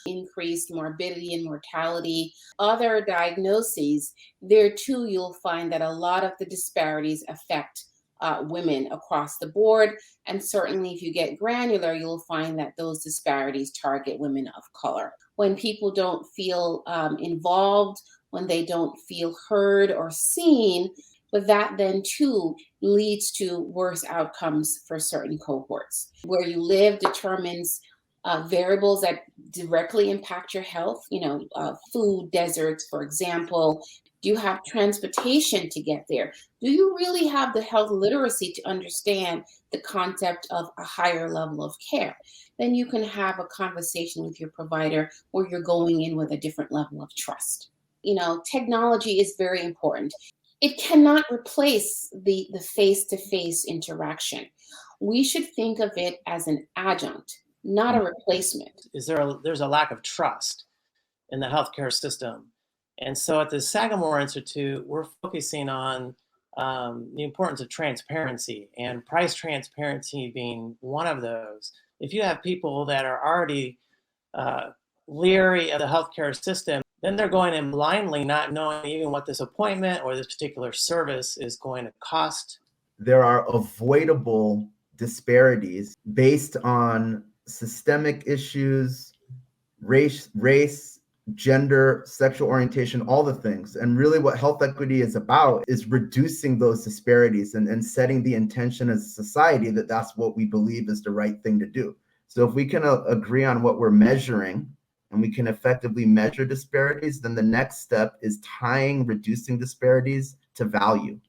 increased morbidity and mortality, other diagnoses, there too you'll find that a lot of the disparities affect women across the board. And certainly if you get granular, you'll find that those disparities target women of color. When people don't feel involved, when they don't feel heard or seen, but that then too leads to worse outcomes for certain cohorts. Where you live determines variables that directly impact your health, food deserts, for example. Do you have transportation to get there? Do you really have the health literacy to understand the concept of a higher level of care? Then you can have a conversation with your provider where you're going in with a different level of trust. Technology is very important. It cannot replace the face-to-face interaction. We should think of it as an adjunct, not a replacement. There's a lack of trust in the healthcare system. And so at the Sagamore Institute, we're focusing on the importance of transparency, and price transparency being one of those. If you have people that are already leery of the healthcare system, then they're going in blindly, not knowing even what this appointment or this particular service is going to cost. There are avoidable disparities based on systemic issues, race, gender, sexual orientation, all the things. And really what health equity is about is reducing those disparities and setting the intention as a society that that's what we believe is the right thing to do. So if we can agree on what we're measuring and we can effectively measure disparities, then the next step is tying reducing disparities to value.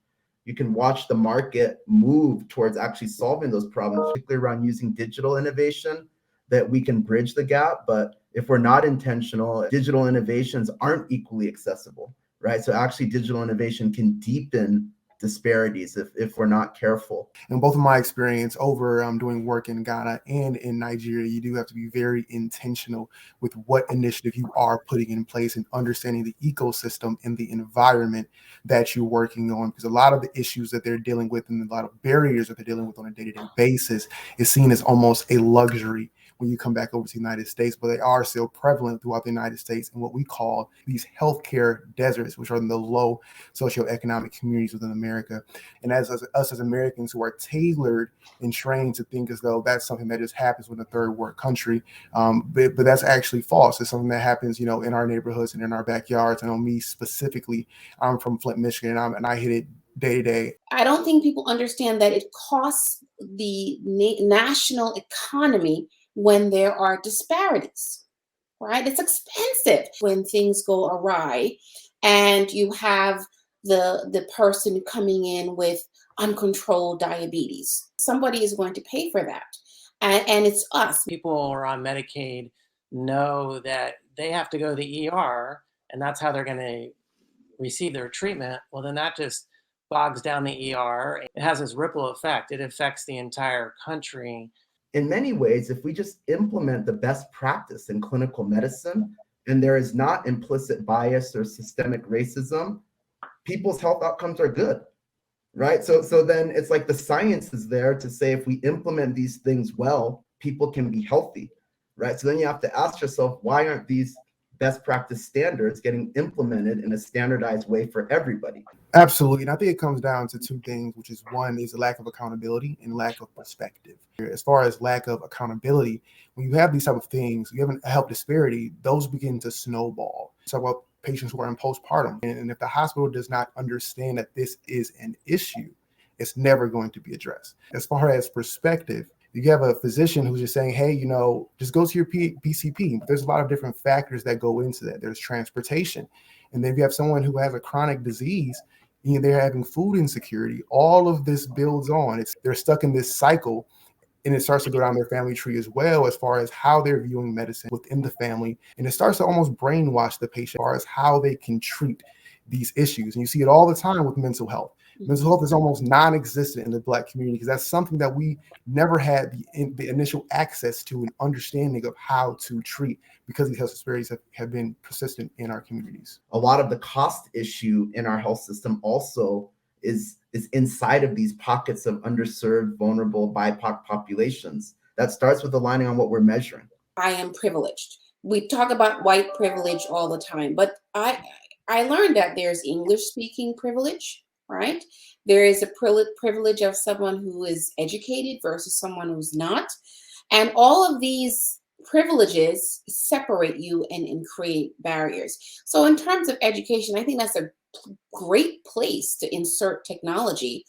You can watch the market move towards actually solving those problems, particularly around using digital innovation, that we can bridge the gap. But if we're not intentional, digital innovations aren't equally accessible, right? So actually digital innovation can deepen disparities if we're not careful. In both of my experience over doing work in Ghana and in Nigeria, you do have to be very intentional with what initiative you are putting in place and understanding the ecosystem and the environment that you're working on, because a lot of the issues that they're dealing with and a lot of barriers that they're dealing with on a day-to-day basis is seen as almost a luxury when you come back over to the United States, but they are still prevalent throughout the United States in what we call these healthcare deserts, which are in the low socioeconomic communities within America. And as us as Americans who are tailored and trained to think as though that's something that just happens with a third world country, but that's actually false. It's something that happens, in our neighborhoods and in our backyards. I know me specifically, I'm from Flint, Michigan, and I hit it day to day. I don't think people understand that it costs the national economy when there are disparities, right? It's expensive when things go awry and you have the person coming in with uncontrolled diabetes. Somebody is going to pay for that. And it's us. People who are on Medicaid know that they have to go to the ER and that's how they're going to receive their treatment. Well, then that just bogs down the ER. It has this ripple effect. It affects the entire country. In many ways, if we just implement the best practice in clinical medicine, and there is not implicit bias or systemic racism, people's health outcomes are good, right? So then it's like the science is there to say if we implement these things well, people can be healthy, right? So then you have to ask yourself, why aren't these best practice standards getting implemented in a standardized way for everybody? Absolutely. And I think it comes down to two things, which is one is a lack of accountability and lack of perspective. As far as lack of accountability, when you have these type of things, you have a health disparity, those begin to snowball. So about patients who are in postpartum. And if the hospital does not understand that this is an issue, it's never going to be addressed. As far as perspective, you have a physician who's just saying, hey, just go to your PCP. There's a lot of different factors that go into that. There's transportation. And then if you have someone who has a chronic disease, they're having food insecurity. All of this builds on. They're stuck in this cycle, and it starts to go down their family tree as well as far as how they're viewing medicine within the family. And it starts to almost brainwash the patient as far as how they can treat these issues. And you see it all the time with mental health. Mental health is almost non-existent in the Black community because that's something that we never had the initial access to and understanding of how to treat, because these health disparities have been persistent in our communities. A lot of the cost issue in our health system also is inside of these pockets of underserved, vulnerable BIPOC populations. That starts with aligning on what we're measuring. I am privileged we talk about white privilege all the time, but I learned that there's English speaking privilege, right? There is a privilege of someone who is educated versus someone who's not. And all of these privileges separate you and create barriers. So in terms of education, I think that's a great place to insert technology